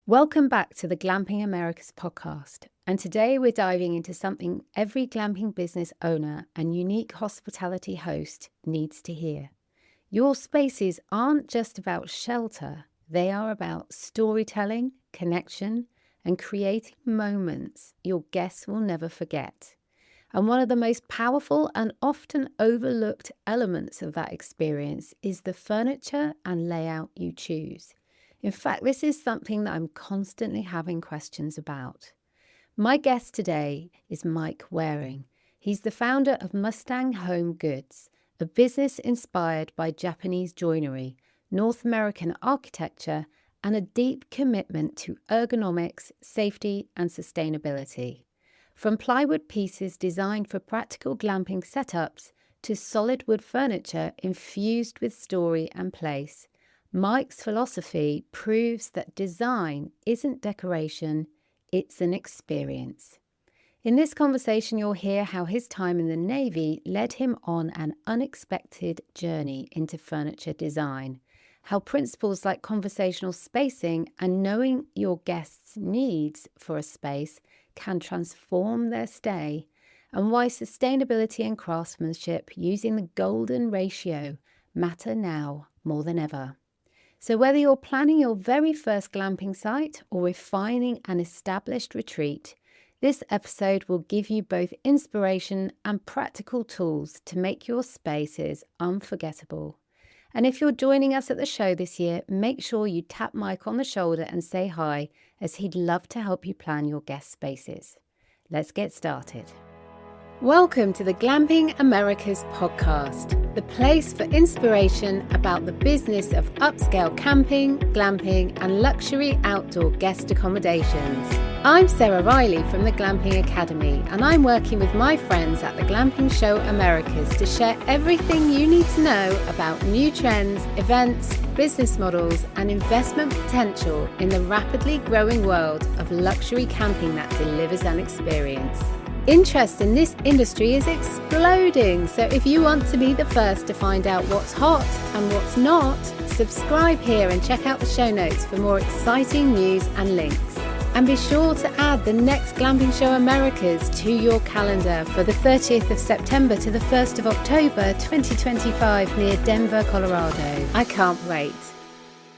Welcome back to the Glamping Americas podcast. And today we're diving into something every glamping business owner and unique hospitality host needs to hear. Your spaces aren't just about shelter, they are about storytelling, connection, and creating moments your guests will never forget. And one of the most powerful and often overlooked elements of that experience is the furniture and layout you choose. In fact, this is something that I'm constantly having questions about. My guest today is Mike Waring. He's the founder of Mustang Home Goods, a business inspired by Japanese joinery, North American architecture, and a deep commitment to ergonomics, safety, and sustainability. From plywood pieces designed for practical glamping setups to solid wood furniture infused with story and place, Mike's philosophy proves that design isn't decoration, it's an experience. In this conversation, you'll hear how his time in the Navy led him on an unexpected journey into furniture design, how principles like conversational spacing and knowing your guests' needs for a space can transform their stay, and why sustainability and craftsmanship using the golden ratio matter now more than ever. So whether you're planning your very first glamping site or refining an established retreat, this episode will give you both inspiration and practical tools to make your spaces unforgettable. And if you're joining us at the show this year, make sure you tap Mike on the shoulder and say hi, as he'd love to help you plan your guest spaces. Let's get started. Welcome to the Glamping Americas podcast, the place for inspiration about the business of upscale camping, glamping, and luxury outdoor guest accommodations. I'm Sarah Riley from the Glamping Academy, and I'm working with my friends at the Glamping Show Americas to share everything you need to know about new trends, events, business models, and investment potential in the rapidly growing world of luxury camping that delivers an experience. Interest in this industry is exploding, so if you want to be the first to find out what's hot and what's not, subscribe here and check out the show notes for more exciting news and links. And be sure to add the next Glamping Show Americas to your calendar for the 30th of September to the 1st of October 2025 near Denver, Colorado. I can't wait.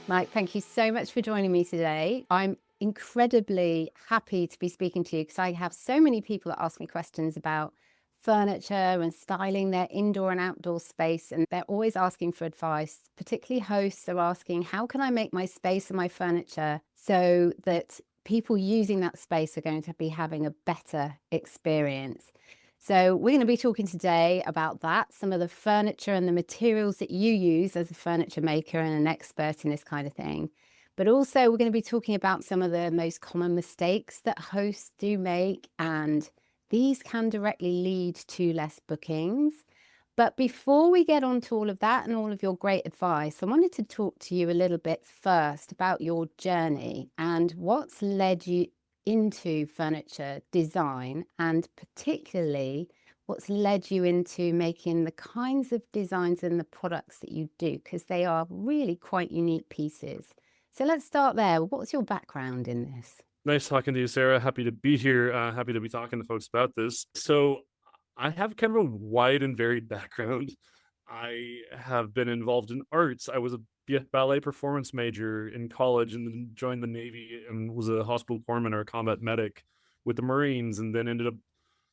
Mike, thank you so much for joining me today. I'm incredibly happy to be speaking to you because I have so many people that ask me questions about furniture and styling their indoor and outdoor space, and they're always asking for advice. Particularly hosts are asking, how can I make my space and my furniture so that people using that space are going to be having a better experience? So we're going to be talking today about that, some of the furniture and the materials that you use as a furniture maker and an expert in this kind of thing. But also we're going to be talking about some of the most common mistakes that hosts do make, and these can directly lead to less bookings. But before we get on to all of that and all of your great advice, I wanted to talk to you a little bit first about your journey and what's led you into furniture design, and particularly what's led you into making the kinds of designs and the products that you do, because they are really quite unique pieces. So let's start there. What's your background in this? Nice talking to you, Sarah. Happy to be here. Happy to be talking to folks about this. So I have kind of a wide and varied background. I have been involved in arts. I was a ballet performance major in college and then joined the Navy and was a hospital corpsman or a combat medic with the Marines, and then ended up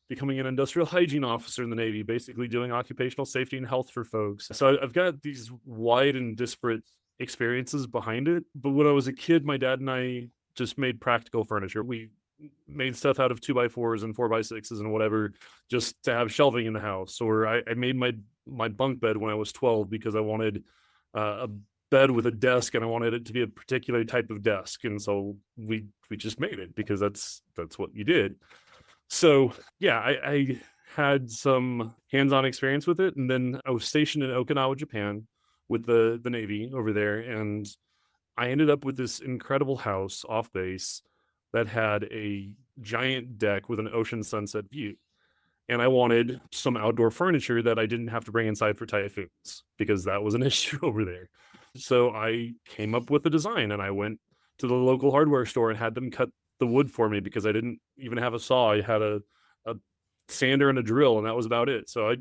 becoming an industrial hygiene officer in the Navy, basically doing occupational safety and health for folks. So I've got these wide and disparate experiences behind it. But when I was a kid, my dad and I just made practical furniture. We made stuff out of 2x4s and 4x6s and whatever, just to have shelving in the house. Or I made my bunk bed when I was 12 because I wanted a bed with a desk, and I wanted it to be a particular type of desk. And so we just made it because that's what you did. So yeah, I had some hands-on experience with it. And then I was stationed in Okinawa, Japan with the Navy over there. And I ended up with this incredible house off base that had a giant deck with an ocean sunset view. And I wanted some outdoor furniture that I didn't have to bring inside for typhoons, because that was an issue over there. So I came up with a design, and I went to the local hardware store and had them cut the wood for me because I didn't even have a saw. I had a sander and a drill, and that was about it. So I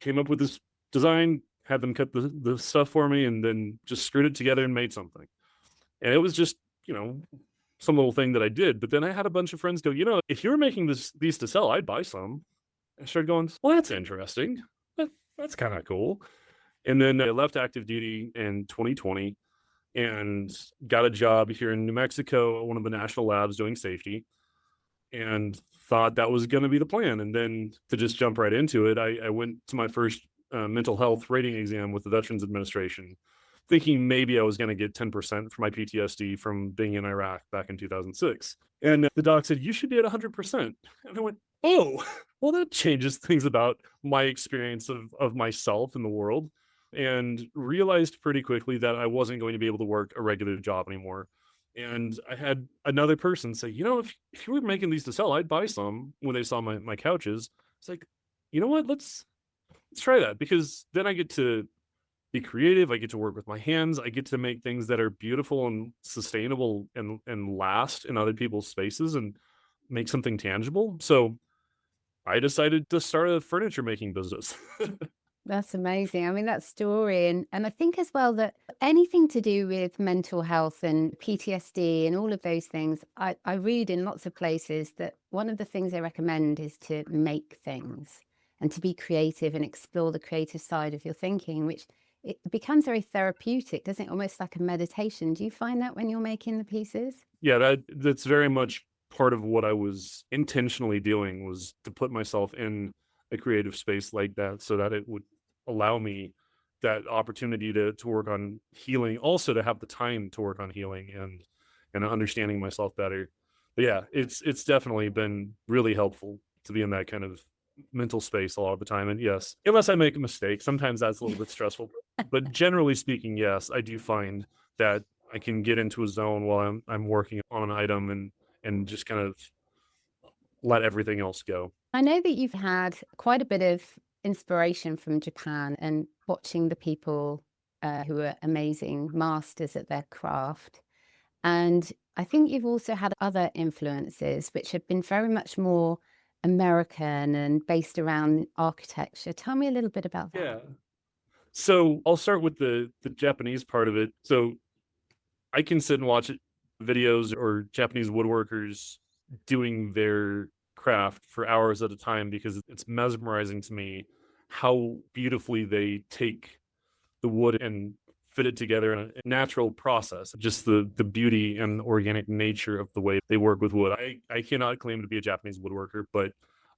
came up with this design, had them cut the stuff for me, and then just screwed it together and made something. And it was just, you know, some little thing that I did. But then I had a bunch of friends go, if you were making these to sell, I'd buy some. I started going, well, that's interesting. That's kind of cool. And then I left active duty in 2020 and got a job here in New Mexico at one of the national labs doing safety, and thought that was going to be the plan. And then to just jump right into it, I went to my first mental health rating exam with the Veterans Administration, thinking maybe I was going to get 10% for my PTSD from being in Iraq back in 2006. And the doc said, you should be at 100%. And I went, oh, well, that changes things about my experience of myself in the world, and realized pretty quickly that I wasn't going to be able to work a regular job anymore. And I had another person say, if you were making these to sell, I'd buy some when they saw my couches. It's like, you know what? Let's try that, because then I get to be creative. I get to work with my hands. I get to make things that are beautiful and sustainable and last in other people's spaces and make something tangible. So I decided to start a furniture making business. That's amazing. I mean, that story. And I think as well that anything to do with mental health and PTSD and all of those things, I read in lots of places that one of the things they recommend is to make things and to be creative and explore the creative side of your thinking, which it becomes very therapeutic, doesn't it? Almost like a meditation. Do you find that when you're making the pieces? Yeah, that's very much part of what I was intentionally doing, was to put myself in a creative space like that so that it would allow me that opportunity to work on healing, also to have the time to work on healing and understanding myself better. But yeah, it's definitely been really helpful to be in that kind of mental space a lot of the time. And yes, unless I make a mistake, sometimes that's a little bit stressful. But generally speaking, yes, I do find that I can get into a zone while I'm working on an item and just kind of let everything else go. I know that you've had quite a bit of inspiration from Japan and watching the people who are amazing masters at their craft. And I think you've also had other influences which have been very much more American and based around architecture. Tell me a little bit about that. Yeah. So I'll start with the Japanese part of it. So I can sit and watch videos or Japanese woodworkers doing their craft for hours at a time, because it's mesmerizing to me how beautifully they take the wood and fit it together in a natural process. Just the beauty and organic nature of the way they work with wood. I cannot claim to be a Japanese woodworker, but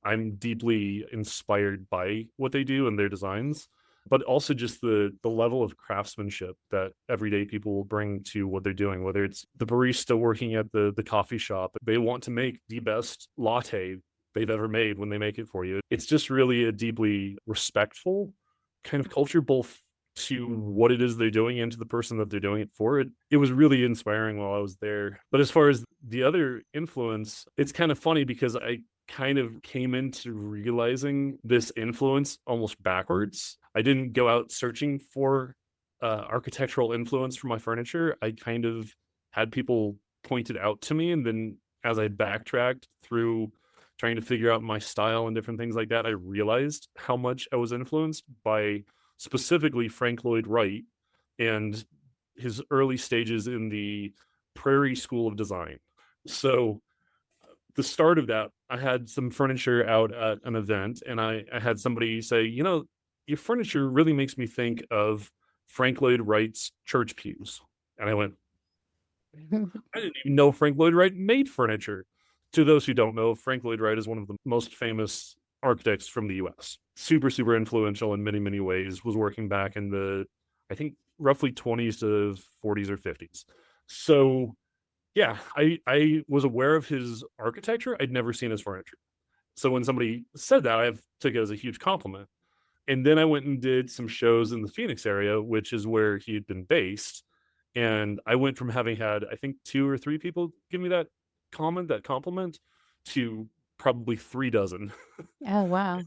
I'm deeply inspired by what they do and their designs, but also just the level of craftsmanship that everyday people will bring to what they're doing. Whether it's the barista working at the coffee shop, they want to make the best latte they've ever made when they make it for you. It's just really a deeply respectful kind of culture, both to what it is they're doing and to the person that they're doing it for. It was really inspiring while I was there. But as far as the other influence, it's kind of funny because I kind of came into realizing this influence almost backwards. I didn't go out searching for architectural influence for my furniture. I kind of had people point it out to me, and then as I backtracked through trying to figure out my style and different things like that, I realized how much I was influenced by specifically Frank Lloyd Wright and his early stages in the Prairie School of Design. So the start of that, I had some furniture out at an event, and I had somebody say, your furniture really makes me think of Frank Lloyd Wright's church pews. And I went, I didn't even know Frank Lloyd Wright made furniture. To those who don't know, Frank Lloyd Wright is one of the most famous architects from the US. Super, super influential in many, many ways. Was working back in the, I think, roughly 20s to 40s or 50s. So yeah, I was aware of his architecture. I'd never seen his furniture. So when somebody said that, I took it as a huge compliment. And then I went and did some shows in the Phoenix area, which is where he had been based. And I went from having had, I think, 2 or 3 people give me that comment, that compliment, to probably 3 dozen. Oh, wow.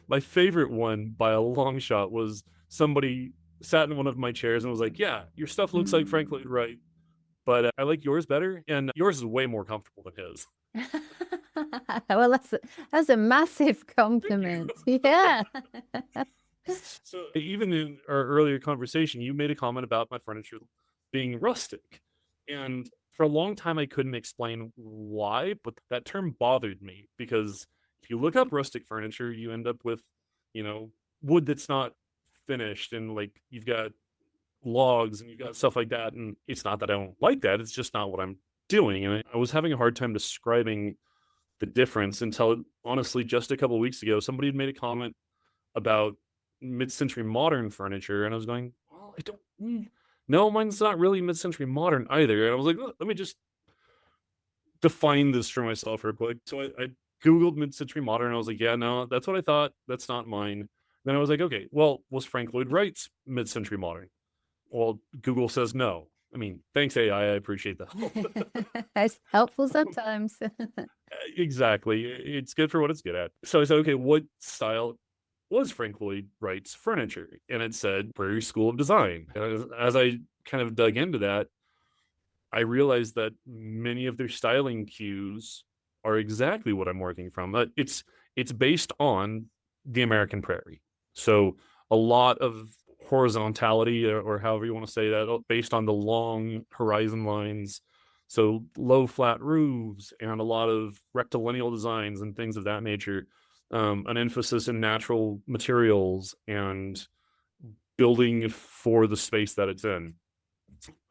My favorite one by a long shot was somebody sat in one of my chairs and was like, "Yeah, your stuff looks like Frank Lloyd Wright." but I like yours better, and yours is way more comfortable than his. Well, that's a massive Thank you. compliment. Yeah. So even in our earlier conversation, you made a comment about my furniture being rustic. And for a long time, I couldn't explain why, but that term bothered me because if you look up rustic furniture, you end up with, you know, wood that's not finished and like you've got logs and you've got stuff like that. And it's not that I don't like that, it's just not what I'm doing. And I was having a hard time describing the difference until honestly, just a couple of weeks ago, somebody had made a comment about mid-century modern furniture, and I was going, well, I don't. No, mine's not really mid-century modern either. And I was like, let me just define this for myself real quick. So I googled mid-century modern. And I was like, yeah, no, that's what I thought. That's not mine. Then I was like, okay, well, was Frank Lloyd Wright's mid-century modern? Well, Google says no. I mean, thanks AI, I appreciate the help. It's helpful sometimes. Exactly, it's good for what it's good at. So I said, okay, what style was Frank Lloyd Wright's furniture? And it said Prairie School of Design. And as I kind of dug into that, I realized that many of their styling cues are exactly what I'm working from. It's based on the American prairie. So a lot of horizontality, or however you want to say that, based on the long horizon lines. So low flat roofs and a lot of rectilineal designs and things of that nature. An emphasis in natural materials and building for the space that it's in.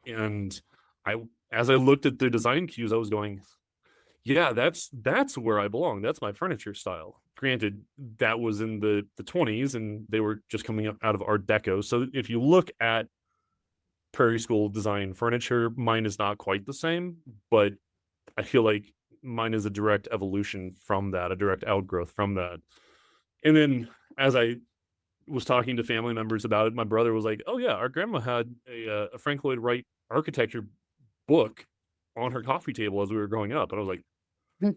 And I, as I looked at the design cues, I was going, yeah, that's where I belong. That's my furniture style. Granted, that was in the 20s and they were just coming up out of Art Deco. So if you look at Prairie School design furniture, mine is not quite the same, but I feel like mine is a direct evolution from that, a direct outgrowth from that. And then as I was talking to family members about it, my brother was like, "Oh yeah, our grandma had a Frank Lloyd Wright architecture book on her coffee table as we were growing up," and I was like,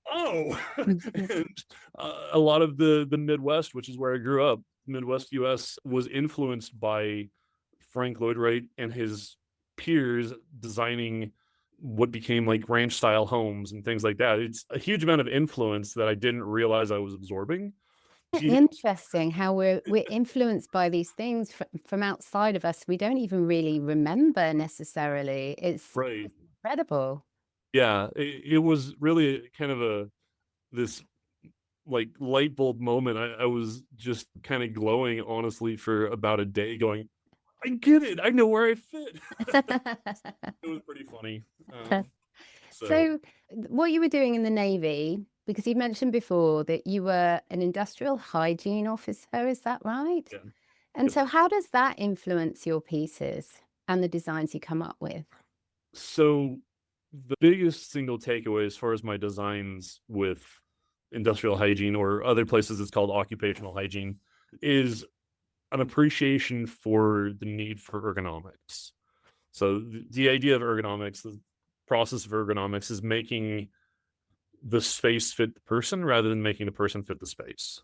"Oh!" And a lot of the Midwest, which is where I grew up, Midwest U.S., was influenced by Frank Lloyd Wright and his peers designing what became like ranch style homes and things like that. It's a huge amount of influence that I didn't realize I was absorbing. Interesting how we're influenced by these things from outside of us. We don't even really remember necessarily. It's Right. incredible. Yeah, it was really kind of this like light bulb moment. I was just kind of glowing honestly for about a day going, I get it. I know where I fit. It was pretty funny. So So, what you were doing in the Navy, because you mentioned before that you were an industrial hygiene officer, is that right? yeah, And yep. so, how does that influence your pieces and the designs you come up with? So the biggest single takeaway as far as my designs with industrial hygiene, or other places it's called occupational hygiene, is an appreciation for the need for ergonomics. So the idea of ergonomics, the process of ergonomics, is making the space fit the person rather than making the person fit the space.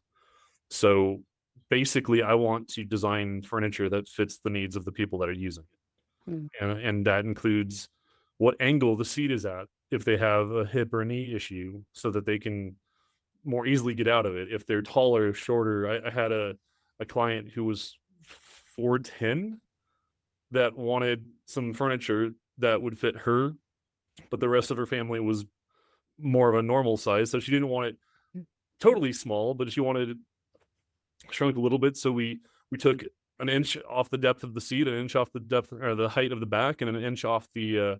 So basically, I want to design furniture that fits the needs of the people that are using Mm. it. And that includes what angle the seat is at, if they have a hip or knee issue, so that they can more easily get out of it. If they're taller, shorter. I had a client who was 4'10" that wanted some furniture that would fit her, but the rest of her family was more of a normal size. So she didn't want it totally small, but she wanted it shrunk a little bit. So we took an inch off the depth of the seat, an inch off the depth or the height of the back, and an inch off the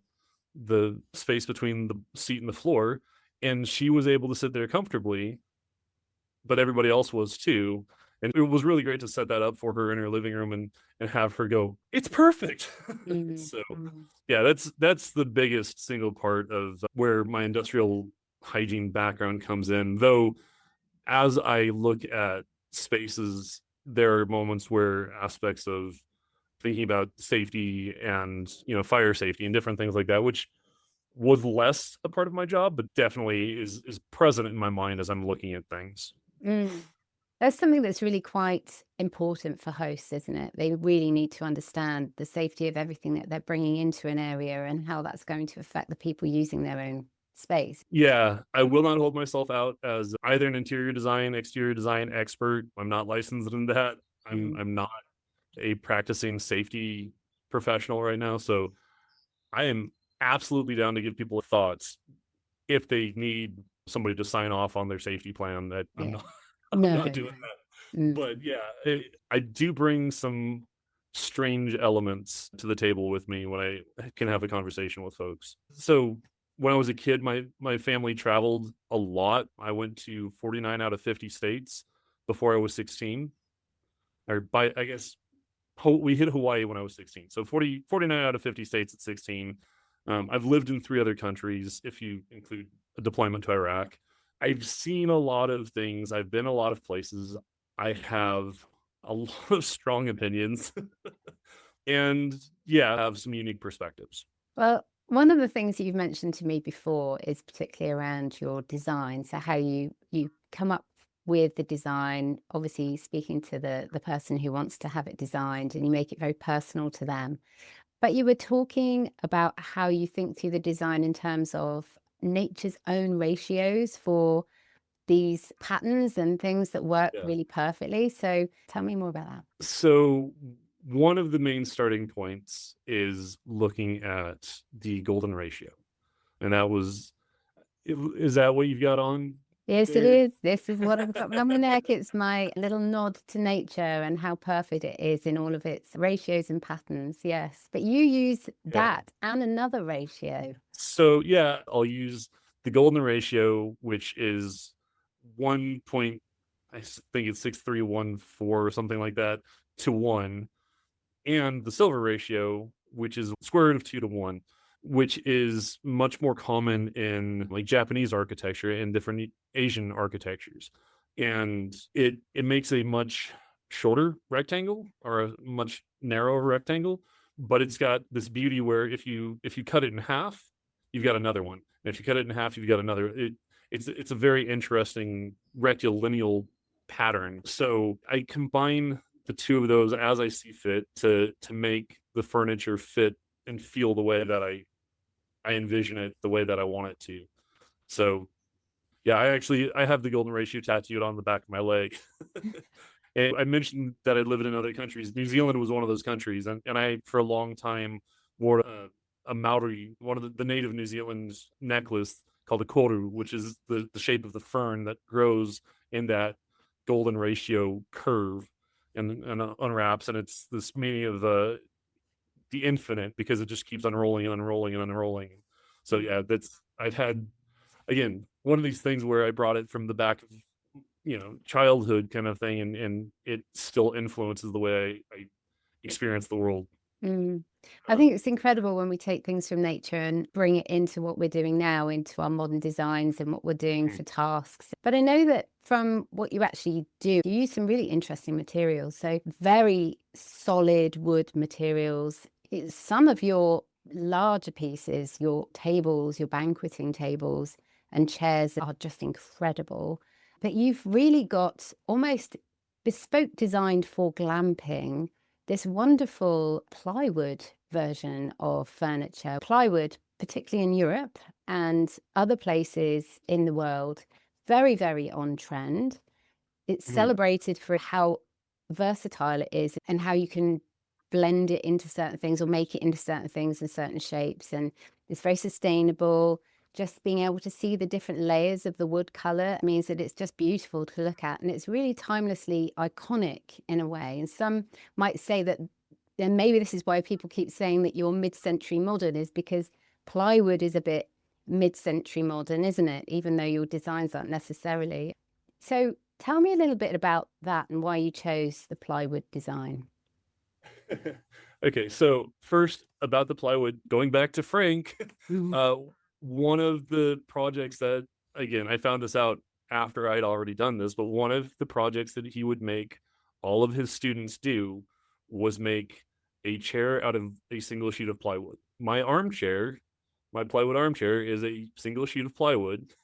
space between the seat and the floor. And she was able to sit there comfortably, but everybody else was too. And it was really great to set that up for her in her living room and have her go, it's perfect. Mhm, So mhm. yeah, that's the biggest single part of where my industrial hygiene background comes in. Though as I look at spaces, there are moments where aspects of thinking about safety and fire safety and different things like that, which was less a part of my job, but definitely is present in my mind as I'm looking at things. Mm. That's something that's really quite important for hosts, isn't it? They really need to understand the safety of everything that they're bringing into an area and how that's going to affect the people using their own space. Yeah, I will not hold myself out as either an interior design, exterior design expert. I'm not licensed in that. I'm Mm. I'm not a practicing safety professional right now, so I am absolutely down to give people thoughts if they need somebody to sign off on their safety plan. That I'm Yeah. not I'm No. not doing that. Mm. But yeah, I do bring some strange elements to the table with me when I can have a conversation with folks. So when I was a kid, my family traveled a lot. I went to 49 out of 50 states before I was 16. Or by I guess we hit Hawaii when I was 16. So 49 out of 50 states at 16. I've lived in 3 other countries if you include a deployment to Iraq. I've seen a lot of things. I've been a lot of places. I have a lot of strong opinions and yeah, I have some unique perspectives. Well, one of the things that you've mentioned to me before is particularly around your design. So how you come up with the design, obviously speaking to the person who wants to have it designed, and you make it very personal to them. But you were talking about how you think through the design in terms of nature's own ratios for these patterns and things that work Yeah. really perfectly. So tell me more about that. So one of the main starting points is looking at the golden ratio. And that was is that what you've got on Yes, it there? is. This is what I've got on my neck. It's my little nod to nature and how perfect it is in all of its ratios and patterns. Yes. But you use Yeah. that and another ratio. So yeah, I'll use the golden ratio, which is 1 point, think it's 6314 or something like that to 1, and the silver ratio, which is square root of 2 to 1, which is much more common in like Japanese architecture and different Asian architectures. And it makes a much shorter rectangle or a much narrower rectangle, but it's got this beauty where if you cut it in half, you've got another one. And if you cut it in half, you've got another. It's a very interesting rectilineal pattern. So I combine the two of those as I see fit to make the furniture fit and feel the way that I envision it, the way that I want it to. So yeah, I have the golden ratio tattooed on the back of my leg. And I mentioned that I lived in other countries. New Zealand was one of those countries, and I for a long time wore a Maori, one of the native New Zealand's necklace called a koru, which is the shape of the fern that grows in that golden ratio curve and unwraps, and it's this meaning of the infinite because it just keeps unrolling and unrolling and unrolling. So yeah, that's I've had again one of these things where I brought it from the back of childhood kind of thing, and it still influences the way I experience the world. Mm. I Um, think it's incredible when we take things from nature and bring it into what we're doing now, into our modern designs and what we're doing mm, for tasks. But I know that from what you actually do, you use some really interesting materials. So, very solid wood materials. Some of your larger pieces, your tables, your banqueting tables and chairs are just incredible. But you've really got almost bespoke designed for glamping this wonderful plywood version of furniture. Plywood, particularly in Europe and other places in the world, very, very on trend. It's mhm, celebrated for how versatile it is and how you can blend it into certain things or make it into certain things and certain shapes. And it's very sustainable. Just being able to see the different layers of the wood color means that it's just beautiful to look at. And it's really timelessly iconic in a way. And some might say that, and maybe this is why people keep saying that you're mid-century modern, is because plywood is a bit mid-century modern, isn't it? Even though your designs aren't necessarily. So tell me a little bit about that and why you chose the plywood design. okay, so first about the plywood, going back to Frank, Mhm. uh, one of the projects that again I found this out after I'd already done this, but one of the projects that he would make all of his students do was make a chair out of a single sheet of plywood. My plywood armchair, is a single sheet of plywood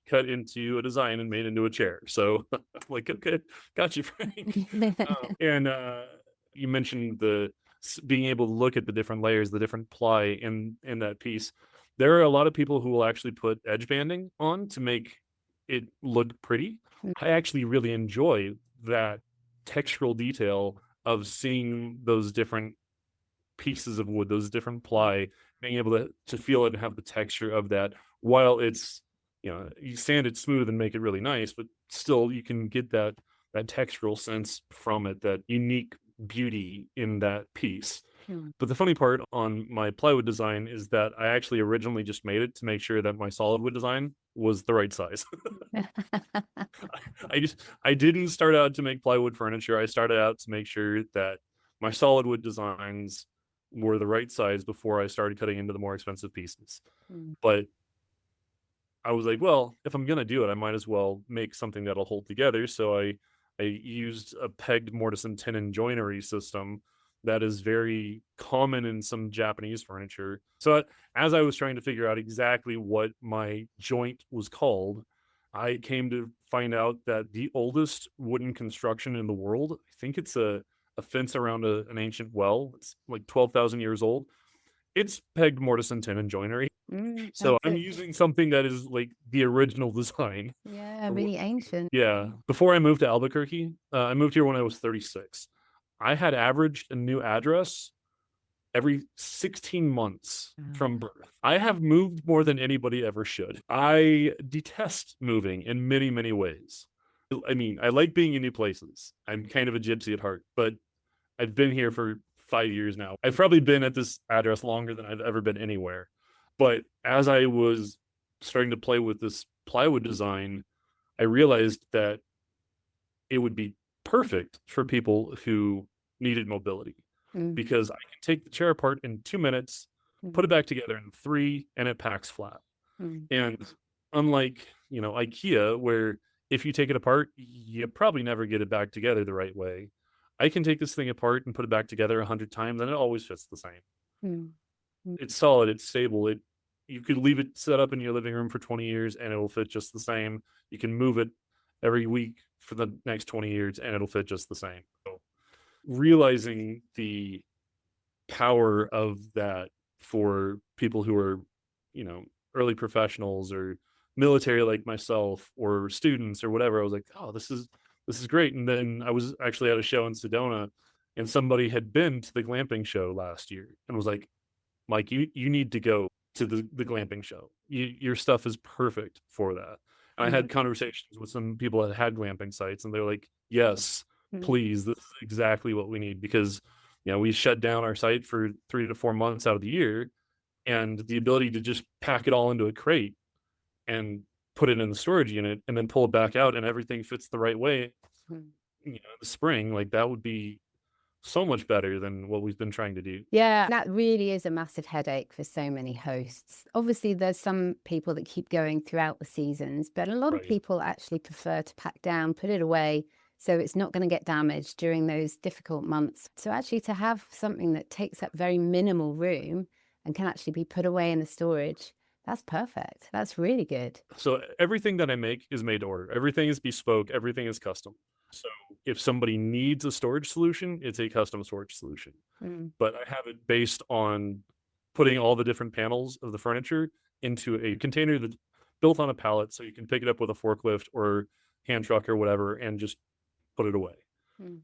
cut into a design and made into a chair. So I'm like, okay, got you, Frank. And you mentioned being able to look at the different layers, the different ply in that piece. There are a lot of people who will actually put edge banding on to make it look pretty. I actually really enjoy that textural detail of seeing those different pieces of wood, those different ply, being able to feel it and have the texture of that while it's, you sand it smooth and make it really nice, but still you can get that textural sense from it, that unique beauty in that piece. Mm. But the funny part on my plywood design is that I actually originally just made it to make sure that my solid wood design was the right size. I didn't start out to make plywood furniture. I started out to make sure that my solid wood designs were the right size before I started cutting into the more expensive pieces. Mm. But I was like, well, if I'm gonna do it, I might as well make something that'll hold together. So I used a pegged mortise and tenon joinery system that is very common in some Japanese furniture. So as I was trying to figure out exactly what my joint was called, I came to find out that the oldest wooden construction in the world, I think it's a fence around an ancient well. It's like 12,000 years old. It's pegged mortise and tenon joinery. So That's I'm it. using something that is like the original design. Yeah, of what- really ancient. Yeah. Before I moved to Albuquerque, I moved here when I was 36. I had averaged a new address every 16 months Wow. from birth. I have moved more than anybody ever should. I detest moving in many, many ways. I mean, I like being in new places. I'm kind of a gypsy at heart, but I've been here for 5 years now. I've probably been at this address longer than I've ever been anywhere. But as I was starting to play with this plywood design, I realized that it would be perfect for people who needed mobility Mm. because I can take the chair apart in 2 minutes, put Mm. it back together in three, and it packs flat. Mm. And unlike, IKEA, where if you take it apart, you probably never get it back together the right way. I can take this thing apart and put it back together 100 times, and it always fits the same. Mm. Mm. It's solid, it's stable. You could leave it set up in your living room for 20 years and it'll fit just the same. You can move it every week for the next 20 years and it'll fit just the same. So realizing the power of that for people who are, you know, early professionals or military like myself or students or whatever, I was like, oh, this is great. And then I was actually at a show in Sedona and somebody had been to the glamping show last year and was like, Mike, you need to go to the glamping show. Your stuff is perfect for that. And I Mm. had conversations with some people that had glamping sites, and they're like, "Yes, Mm. please, this is exactly what we need." Because we shut down our site for 3 to 4 months out of the year, and the ability to just pack it all into a crate and put it in the storage unit, and then pull it back out, and everything fits the right way. Mm. In the spring, like that would be so much better than what we've been trying to do. Yeah, that really is a massive headache for so many hosts. Obviously, there's some people that keep going throughout the seasons, but a lot of Right. people actually prefer to pack down, put it away, so it's not going to get damaged during those difficult months. So actually to have something that takes up very minimal room and can actually be put away in the storage, that's perfect. That's really good. So everything that I make is made to order. Everything is bespoke. Everything is custom. So if somebody needs a storage solution, it's a custom storage solution. Mm. But I have it based on putting all the different panels of the furniture into a container that's built on a pallet, so you can pick it up with a forklift or hand truck or whatever, and just put it away. Mm.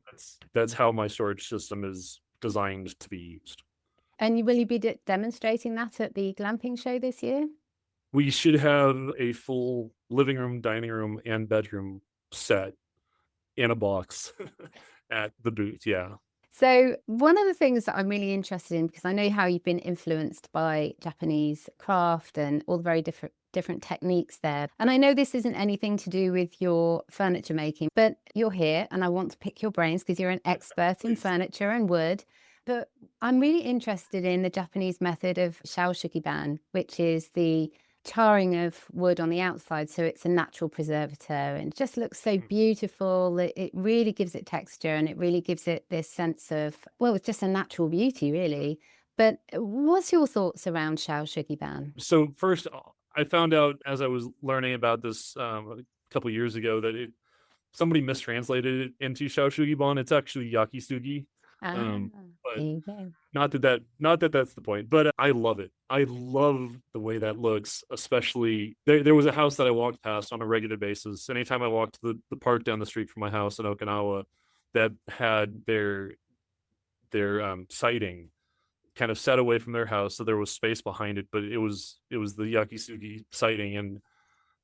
That's how my storage system is designed to be used. And will you be demonstrating that at the glamping show this year? We should have a full living room, dining room, and bedroom set in a box at the booth. Yeah. So one of the things that I'm really interested in, because I know how you've been influenced by Japanese craft and all the very different techniques there. And I know this isn't anything to do with your furniture making, but you're here and I want to pick your brains because you're an expert in Please. furniture and wood. But I'm really interested in the Japanese method of shaoshukiban, which is the charring of wood on the outside, so it's a natural preservator and it just looks so beautiful. It really gives it texture and it really gives it this sense of, well, it's just a natural beauty, really. But what's your thoughts around shaoshukiban? So first, I found out as I was learning about this a couple years ago that somebody mistranslated it into Shaoxugiban. It's actually Yakistugi. Ah, Um, there but you go. not that that's the point, but I love it. I love the way that looks, especially there was a house that I walked past on a regular basis. Anytime I walked the park down the street from my house in Okinawa that had their siding kind of set away from their house, so there was space behind it, but it was the Yakisugi siding. And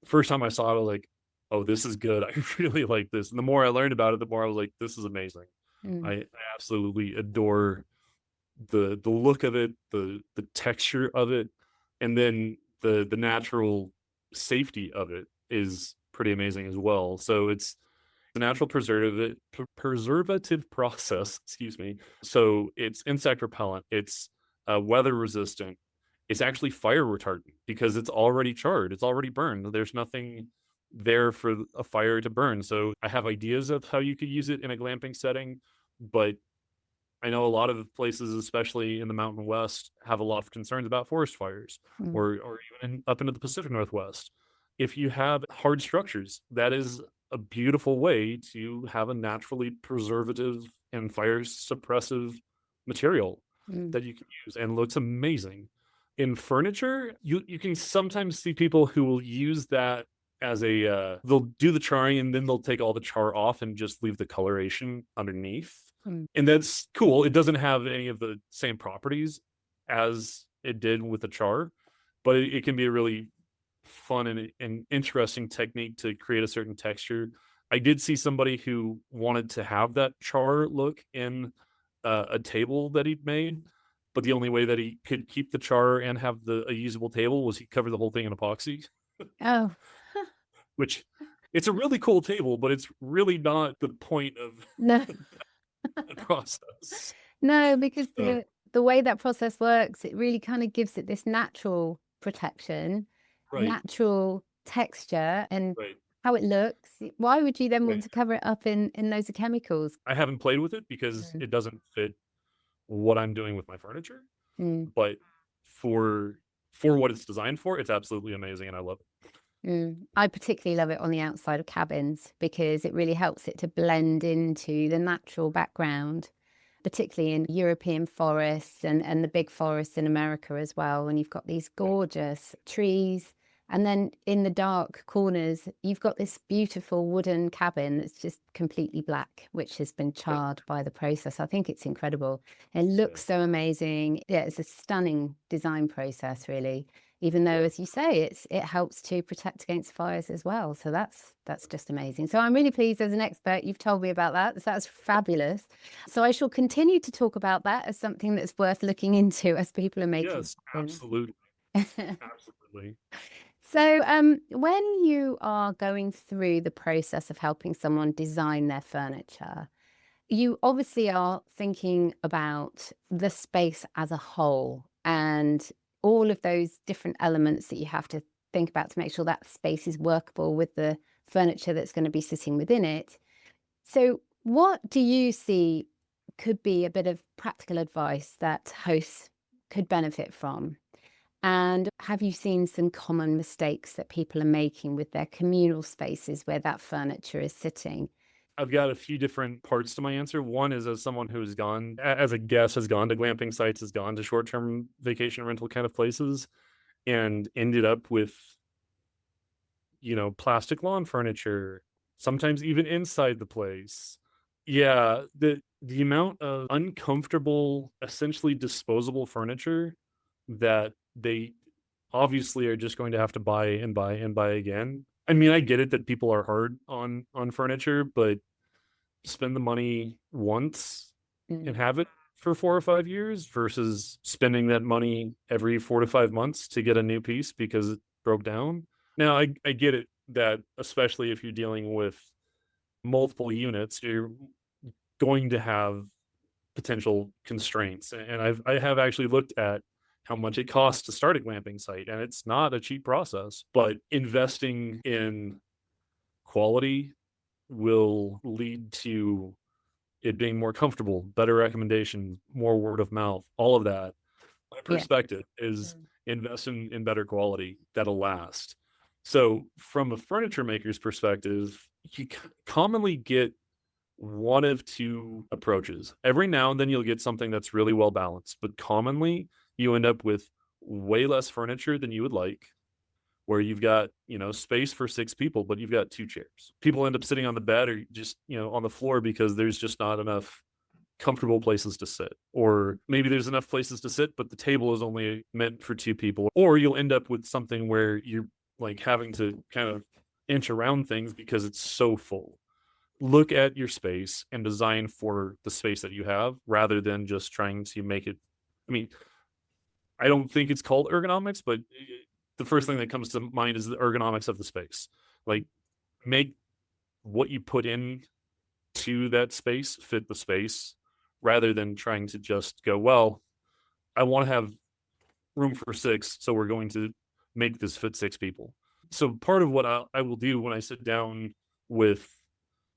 first time I saw it, I was like, "Oh, this is good. I really like this." And the more I learned about it, the more I was like, "This is amazing." Mm, I absolutely adore the look of it, the texture of it, and then the natural safety of it is pretty amazing as well. So it's a natural preservative process, excuse me. So it's insect repellent, it's weather resistant, it's actually fire retardant because it's already charred, it's already burned. There's nothing there for a fire to burn. So I have ideas of how you could use it in a glamping setting, but I know a lot of places, especially in the Mountain West, have a lot of concerns about forest fires, mm, or even up into the Pacific Northwest. If you have hard structures, that is a beautiful way to have a naturally preservative and fire suppressive material mm. that you can use and looks amazing. In furniture, you can sometimes see people who will use that as a they'll do the charring and then they'll take all the char off and just leave the coloration underneath, Mm, and that's cool. It doesn't have any of the same properties as it did with the char, but it can be a really fun and interesting technique to create a certain texture. I did see somebody who wanted to have that char look in a table that he'd made, but the only way that he could keep the char and have a usable table was he covered the whole thing in epoxy, oh, which it's a really cool table, but it's really not the point of no, the process. no, because So, the way that process works, it really kind of gives it this natural protection, right, natural texture, and right, how it looks. Why would you then want right. to cover it up in loads of chemicals? I haven't played with it because Mm, it doesn't fit what I'm doing with my furniture, mm, but for for what it's designed for, it's absolutely amazing and I love it. mm. I particularly love it on the outside of cabins because it really helps it to blend into the natural background, particularly in European forests and the big forests in America as well. And you've got these Right. gorgeous trees. And then in the dark corners, you've got this beautiful wooden cabin that's just completely black, which has been Yep. charred by the process. I think it's incredible. It Yeah. looks so amazing. Yeah, it's a stunning design process, really. Even though, Yeah. as you say, it helps to protect against fires as well. So that's just amazing. So I'm really pleased as an expert you've told me about that. So that's fabulous. So I shall continue to talk about that as something that's worth looking into as people are making Yes, things. absolutely. Absolutely. So, when you are going through the process of helping someone design their furniture, you obviously are thinking about the space as a whole and all of those different elements that you have to think about to make sure that space is workable with the furniture that's going to be sitting within it. So, what do you see could be a bit of practical advice that hosts could benefit from? And have you seen some common mistakes that people are making with their communal spaces where that furniture is sitting? I've got a few different parts to my answer. One is as someone who's gone as a guest, has gone to glamping sites, has gone to short-term vacation rental kind of places, and ended up with, plastic lawn furniture, sometimes even inside the place. Yeah, the amount of uncomfortable, essentially disposable furniture that they obviously are just going to have to buy and buy and buy again. I mean, I get it that people are hard on furniture, but spend the money once and Mm, have it for 4 or 5 years versus spending that money every 4 to 5 months to get a new piece because it broke down. Now, I get it that especially if you're dealing with multiple units, you're going to have potential constraints. And I have actually looked at how much it costs to start a glamping site, and it's not a cheap process. But investing in quality will lead to it being more comfortable, better recommendation, more word of mouth, all of that. My yeah. perspective is Mm. invest in better quality that'll last. So from a furniture maker's perspective, you commonly get one of two approaches. Every now and then you'll get something that's really well balanced, but commonly you end up with way less furniture than you would like, where you've got, space for six people, but you've got two chairs. People end up sitting on the bed or just, on the floor because there's just not enough comfortable places to sit. Or maybe there's enough places to sit, but the table is only meant for two people. Or you'll end up with something where you're like having to kind of inch around things because it's so full. Look at your space and design for the space that you have rather than just trying to make it. I mean, I don't think it's called ergonomics, but the first thing that comes to mind is the ergonomics of the space. Like, make what you put in to that space fit the space rather than trying to just go, well, I want to have room for six, so we're going to make this fit six people. So part of what I will do when I sit down with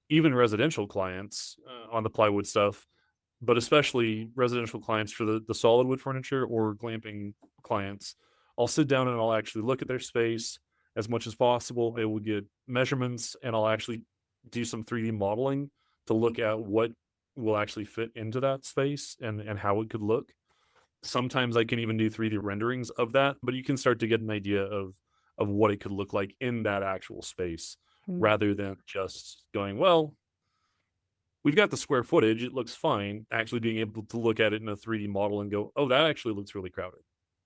even residential clients on the plywood stuff, but especially residential clients for the solid wood furniture or glamping clients, I'll sit down and I'll actually look at their space as much as possible. It will get measurements and I'll actually do some 3D modeling to look at what will actually fit into that space and how it could look. Sometimes I can even do 3D renderings of that, but you can start to get an idea of what it could look like in that actual space Mm. rather than just going, well, we've got the square footage, it looks fine. Actually being able to look at it in a 3D model and go, oh, that actually looks really crowded.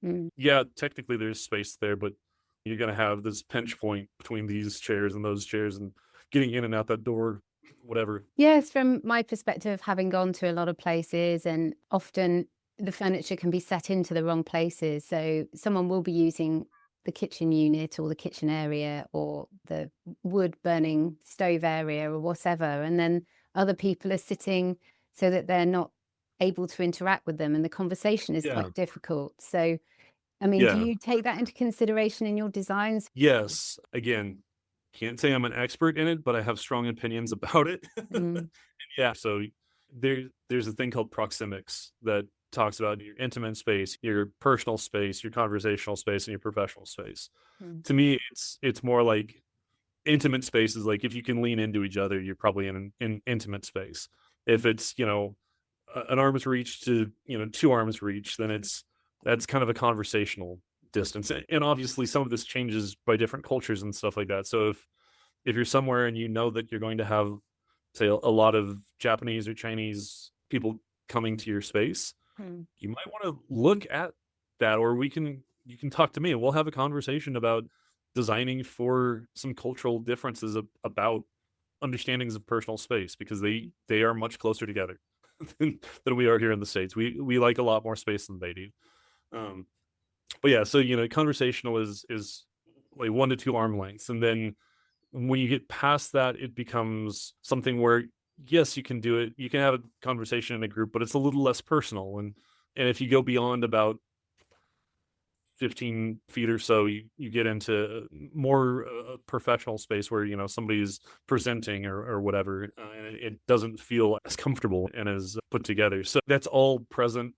Mm. Yeah, technically there's space there, but you're going to have this pinch point between these chairs and those chairs and getting in and out that door, whatever. Yes, from my perspective, having gone to a lot of places, and often the furniture can be set into the wrong places. So someone will be using the kitchen unit or the kitchen area or the wood burning stove area or whatever. And then other people are sitting so that they're not able to interact with them and the conversation is Yeah. quite difficult. So, I mean, do Yeah. you take that into consideration in your designs? Yes. Again, can't say I'm an expert in it, but I have strong opinions about it. Mm, Yeah. So there's a thing called proxemics that talks about your intimate space, your personal space, your conversational space, and your professional space. mm, To me, it's more like intimate spaces. Like if you can lean into each other, you're probably in an intimate space. If it's an arm's reach to two arms reach, then that's kind of a conversational distance. And obviously, some of this changes by different cultures and stuff like that. So if you're somewhere and you know that you're going to have, say, a lot of Japanese or Chinese people coming to your space, mm, you might want to look at that, or you can talk to me and we'll have a conversation about designing for some cultural differences about understandings of personal space because they are much closer together than we are here in the States. We like a lot more space than they do. Um, but yeah, so conversational is like 1 to 2 arm lengths, and then when you get past that, it becomes something where yes, you can do it. You can have a conversation in a group, but it's a little less personal. And if you go beyond about 15 feet or so, you get into more professional space where somebody's presenting or whatever, and it doesn't feel as comfortable and as put together. So that's all present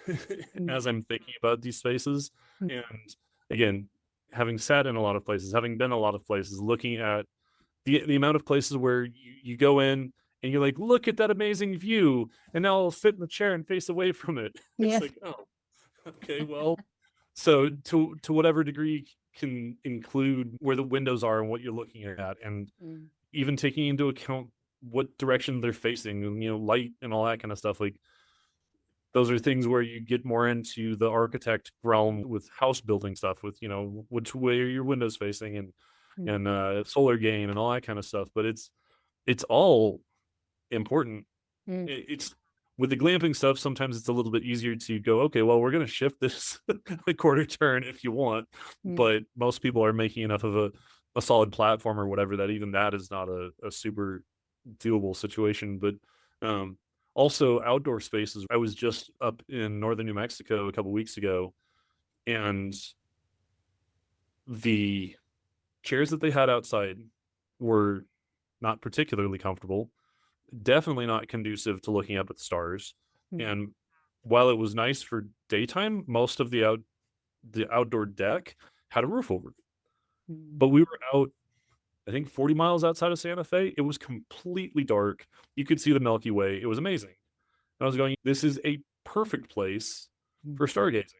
mm, as I'm thinking about these spaces. mm. And again, having sat in a lot of places, having been a lot of places, looking at the amount of places where you go in and you're like, look at that amazing view, and now I'll sit in the chair and face away from it. It's Yes. like, oh, okay, well, so to whatever degree can include where the windows are and what you're looking at, and Mm, even taking into account what direction they're facing and light and all that kind of stuff. Like those are things where you get more into the architect realm with house building stuff, with which way are your windows facing mm, and solar gain and all that kind of stuff. But it's all important. mm, It's with the glamping stuff, sometimes it's a little bit easier to go, okay, well, we're going to shift this a quarter turn if you want, mm, but most people are making enough of a solid platform or whatever that even that is not a super doable situation. But um also outdoor spaces. I was just up in northern New Mexico a couple weeks ago, and the chairs that they had outside were not particularly comfortable, definitely not conducive to looking up at the stars. mm, And while it was nice for daytime, most of the the outdoor deck had a roof over it. Mm. But we were out, I think 40 miles outside of Santa Fe. It was completely dark. You could see the Milky Way. It was amazing. And I was going, this is a perfect place Mm. for stargazing.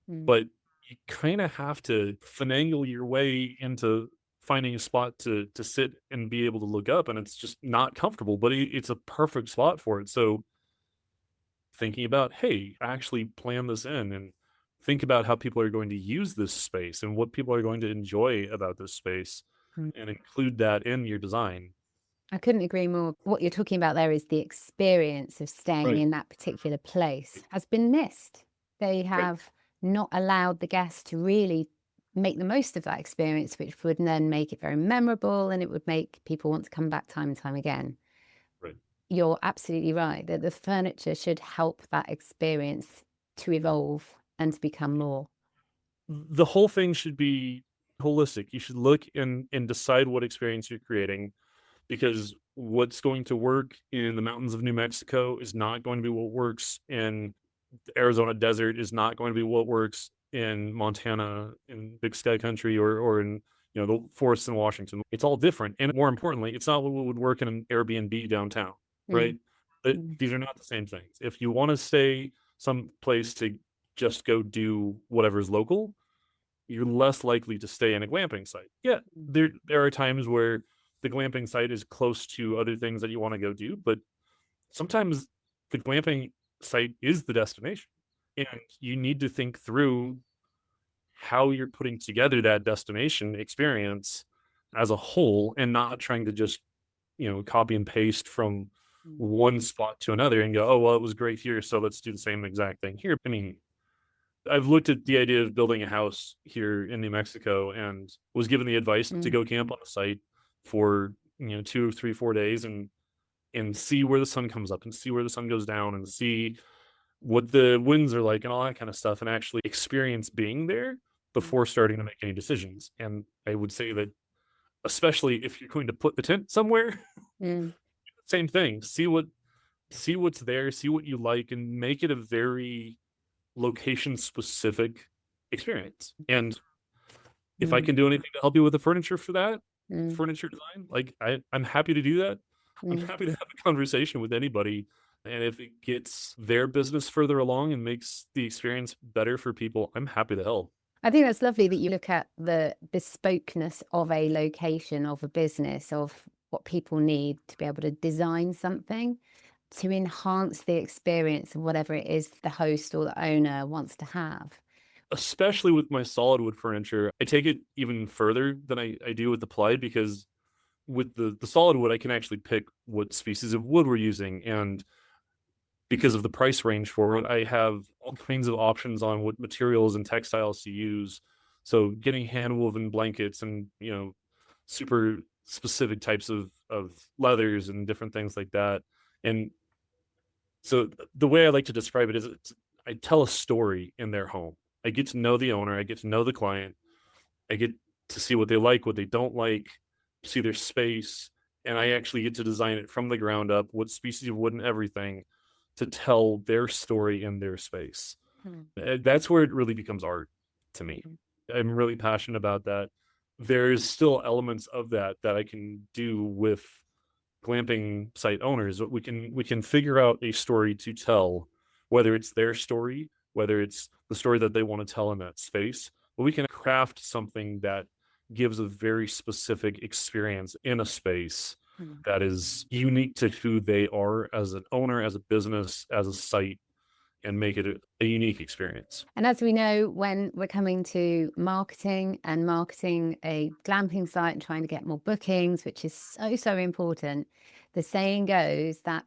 Mm. But you kind of have to finagle your way into finding a spot to sit and be able to look up, and it's just not comfortable, but it's a perfect spot for it. So thinking about, hey, actually plan this in and think about how people are going to use this space and what people are going to enjoy about this space Mm. and include that in your design. I couldn't agree more. What you're talking about there is the experience of staying Right. in that particular place has been missed. They Right. have not allowed the guests to really make the most of that experience, which would then make it very memorable and it would make people want to come back time and time again. Right. You're absolutely right that the furniture should help that experience to evolve and to become more. The whole thing should be holistic. You should look and decide what experience you're creating, because what's going to work in the mountains of New Mexico is not going to be what works in the Arizona desert, is not going to be what works in Montana, in Big Sky Country, or in the forests in Washington. It's all different, and more importantly, it's not what would work in an Airbnb downtown, right? Mm, mm, These are not the same things. If you want to stay someplace to just go do whatever's local, you're less likely to stay in a glamping site. Yeah, mm, there are times where the glamping site is close to other things that you want to go do, but sometimes the glamping site is the destination. And you need to think through how you're putting together that destination experience as a whole and not trying to just, copy and paste from mm, one spot to another and go, oh, well, it was great here, so let's do the same exact thing here. I mean, I've looked at the idea of building a house here in New Mexico and was given the advice to mm, go camp on the site for 2, 3, 4 days and see where the sun comes up and see where the sun goes down and see what the winds are like and all that kind of stuff, and actually experience being there mm, before starting to make any decisions. And I would say that, especially if you're going to put the tent somewhere, mm, same thing. See what's there, see what you like, and make it a very location specific experience. And if I mm, can do anything to help you with the furniture for that, mm, furniture design, like I'm happy to do that. I'm mm. happy to have a conversation with anybody. And if it gets their business further along and makes the experience better for people, I'm happy to help. I think that's lovely that you look at the bespokeness of a location, of a business, of what people need to be able to design something to enhance the experience of whatever it is the host or the owner wants to have. Especially with my solid wood furniture, I take it even further than I do with the plywood, because with the solid wood, I can actually pick what species of wood we're using. And because of the price range for it, I have all kinds of options on what materials and textiles to use. So getting hand woven blankets and super specific types of leathers and different things like that. And so the way I like to describe it is I tell a story in their home. I get to know the owner, I get to know the client, I get to see what they like, what they don't like, see their space, and I actually get to design it from the ground up, what species of wood and everything, to tell their story in their space. Mm, That's where it really becomes art to me. mm, I'm really passionate about that. There's still elements of that I can do with glamping site owners. We can figure out a story to tell, whether it's their story, whether it's the story that they want to tell in that space, but we can craft something that gives a very specific experience in a space mm. that is unique to who they are as an owner, as a business, as a site, and make it a unique experience. And as we know, when we're coming to marketing and marketing a glamping site and trying to get more bookings, which is so, so important, the saying goes that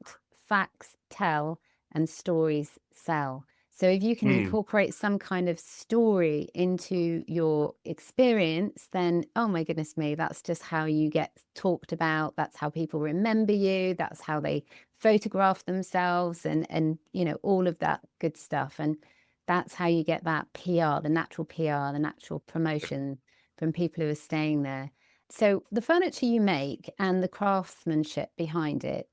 facts tell and stories sell. So if you can Hmm. incorporate some kind of story into your experience, then, oh my goodness me, that's just how you get talked about. That's how people remember you. That's how they photograph themselves and all of that good stuff. And that's how you get that PR, the natural promotion from people who are staying there. So the furniture you make and the craftsmanship behind it,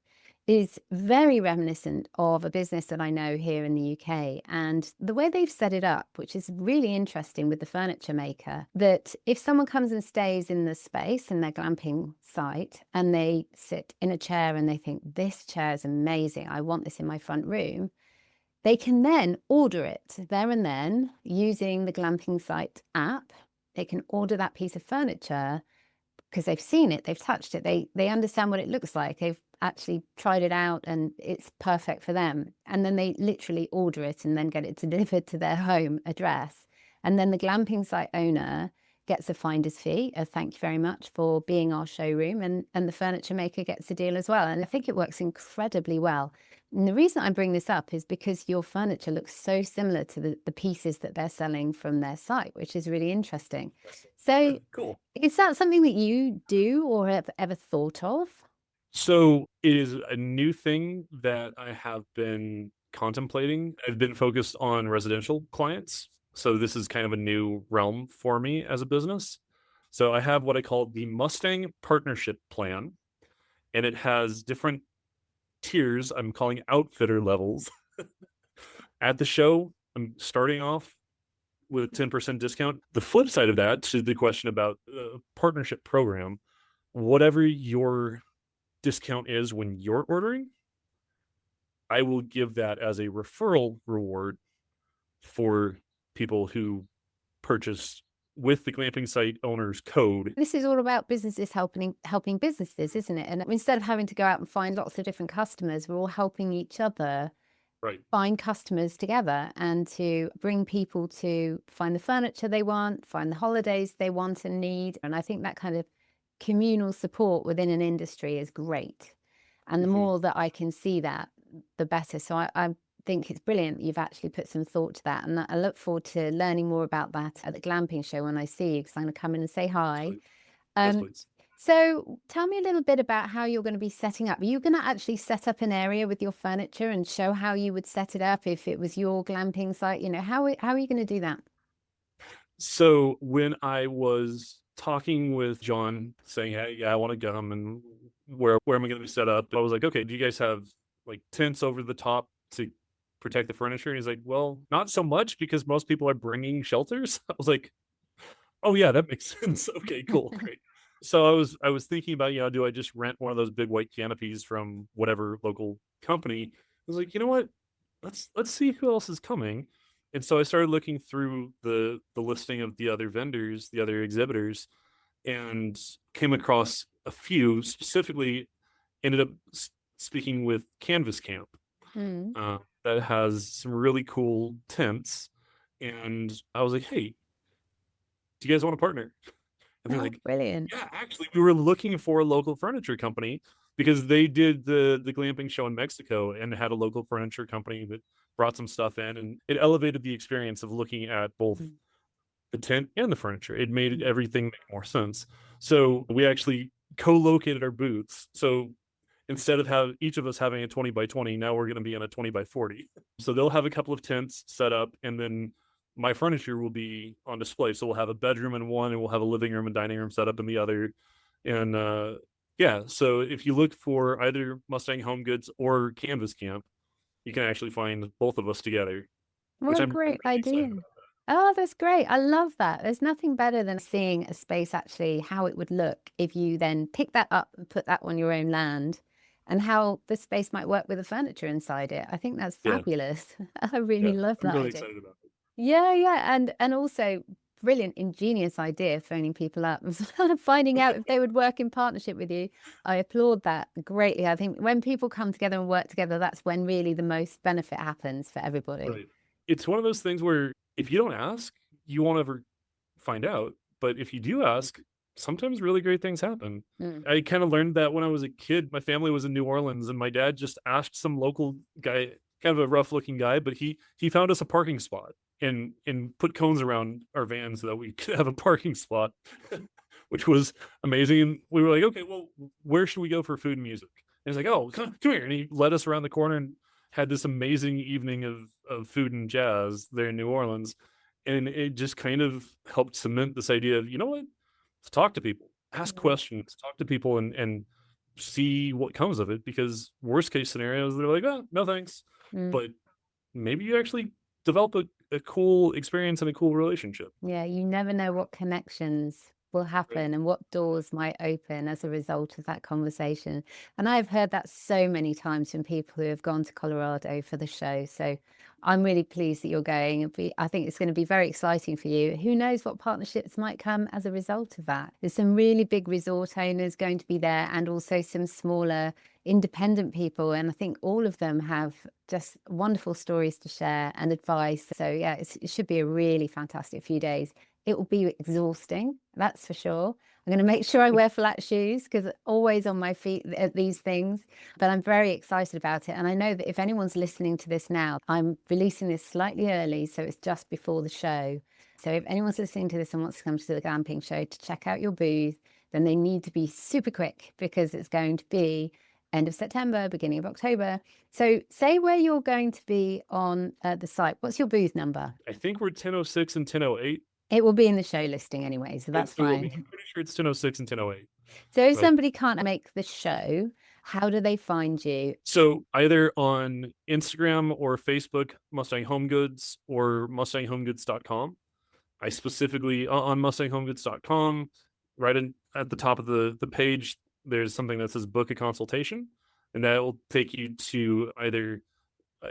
is very reminiscent of a business that I know here in the UK. And the way they've set it up, which is really interesting with the furniture maker, that if someone comes and stays in the space in their glamping site and they sit in a chair and they think, this chair is amazing, I want this in my front room, they can then order it there and then using the glamping site app. They can order that piece of furniture because they've seen it, they've touched it, they understand what it looks like. They've actually tried it out and it's perfect for them. And then they literally order it and then get it delivered to their home address. And then the glamping site owner gets a finder's fee, a thank you very much for being our showroom, and the furniture maker gets a deal as well. And I think it works incredibly well. And the reason I bring this up is because your furniture looks so similar to the pieces that they're selling from their site, which is really interesting. So Cool. is that something that you do or have ever thought of? So it is a new thing that I have been contemplating. I've been focused on residential clients. So this is kind of a new realm for me as a business. So I have what I call the Mustang Partnership Plan, and it has different tiers. I'm calling outfitter levels. At the show, I'm starting off with a 10% discount. The flip side of that, to the question about partnership program, whatever your discount is when you're ordering, I will give that as a referral reward for people who purchase with the glamping site owner's code. This is all about businesses helping businesses, isn't it? And instead of having to go out and find lots of different customers, we're all helping each other Right. find customers together and to bring people to find the furniture they want, find the holidays they want and need. And I think that kind of communal support within an industry is great. And the Mhm. more that I can see that, the better. So I think it's brilliant you've actually put some thought to that. And I look forward to learning more about that at the glamping show when I see you, because I'm going to come in and say hi. Absolutely. Yes, Um, please. so tell me a little bit about how you're going to be setting up. Are you going to actually set up an area with your furniture and show how you would set it up if it was your glamping site? You know, how are you going to do that? So when I was talking with John saying, hey, yeah, I want to come and where am I going to be set up? I was like, okay, do you guys have like tents over the top to protect the furniture? And he's like, well, not so much because most people are bringing shelters. I was like, oh yeah, that makes sense. Okay, cool, great. So I was thinking about, do I just rent one of those big white canopies from whatever local company? I was like, you know what? Let's see who else is coming. And so I started looking through the listing of the other vendors, the other exhibitors, and came across a few. Specifically, ended up speaking with Canvas Camp, Mm. that has some really cool tents. And I was like, hey, do you guys want to partner? And they're Oh, like, brilliant. yeah, actually, we were looking for a local furniture company because they did the glamping show in Mexico and had a local furniture company that brought some stuff in, and it elevated the experience of looking at both Mm. the tent and the furniture. It made Mm. everything make more sense. So we actually co-located our booths. So instead of have each of us having a 20 by 20, now we're going to be in a 20 by 40. So they'll have a couple of tents set up, and then my furniture will be on display. So we'll have a bedroom in one, and we'll have a living room and dining room set up in the other. And yeah, so if you look for either Mustang Home Goods or Canvas Camp, you can actually find both of us together, which What a I'm great really excited idea. about. Oh, that's great. I love that. There's nothing better than seeing a space actually how it would look if you then pick that up and put that on your own land and how the space might work with the furniture inside it. I think that's Yeah, fabulous. I really yeah, love I'm that really idea. excited about it. Yeah, yeah. And also brilliant, ingenious idea phoning people up and finding out if they would work in partnership with you. I applaud that greatly. I think when people come together and work together, that's when really the most benefit happens for everybody. Right. It's one of those things where if you don't ask, you won't ever find out. But if you do ask, sometimes really great things happen. Mm. I kind of learned that when I was a kid. My family was in New Orleans, and my dad just asked some local guy, kind of a rough looking guy, but he found us a parking spot and put cones around our van so that we could have a parking spot, which was amazing. And we were like, okay, well, where should we go for food and music? And he's like, oh, come here. And he led us around the corner and had this amazing evening of food and jazz there in New Orleans. And it just kind of helped cement this idea of, you know what? Let's talk to people, ask Yeah. questions, talk to people, and see what comes of it, because worst case scenarios, they're like, oh, no thanks. Mm. But maybe you actually develop a cool experience and a cool relationship. Yeah, you never know what connections will Right. happen and what doors might open as a result of that conversation. And I've heard that so many times from people who have gone to Colorado for the show. So I'm really pleased that you're going. I think it's going to be very exciting for you. Who knows what partnerships might come as a result of that? There's some really big resort owners going to be there, and also some smaller independent people. And I think all of them have just wonderful stories to share and advice. So yeah, it should be a really fantastic few days. It will be exhausting, that's for sure. I'm going to make sure I wear flat shoes because always on my feet at these things. But I'm very excited about it. And I know that if anyone's listening to this now, I'm releasing this slightly early, so it's just before the show. So if anyone's listening to this and wants to come to the glamping show to check out your booth, then they need to be super quick, because it's going to be end of September, beginning of October. So say where you're going to be on the site. What's your booth number? I think we're 1006 and 1008. It will be in the show listing anyway, so that's So I'm fine. pretty sure it's 1006 and 1008. So if But somebody can't make the show, how do they find you? so either on Instagram or Facebook, Mustang Home Goods, or MustangHomeGoods.com. I specifically on MustangHomeGoods.com, right at the top of the page, there's something that says book a consultation, and that will take you to either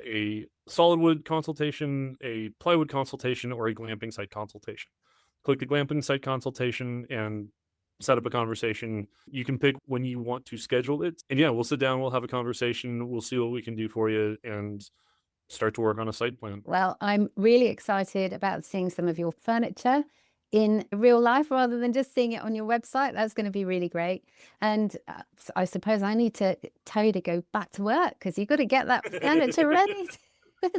a solid wood consultation, a plywood consultation, or a glamping site consultation. Click the glamping site consultation and set up a conversation. You can pick when you want to schedule it. And yeah, we'll sit down, we'll have a conversation, we'll see what we can do for you, and start to work on a site plan. Well, I'm really excited about seeing some of your furniture in real life rather than just seeing it on your website. That's going to be really great. And I suppose I need to tell you to go back to work, because you've got to get that furniture ready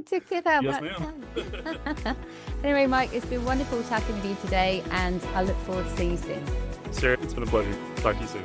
to get out Yes, that ma'am. time. Anyway, Mike, it's been wonderful chatting with you today, and I look forward to seeing you soon. Sarah, it's been a pleasure. Talk to you soon.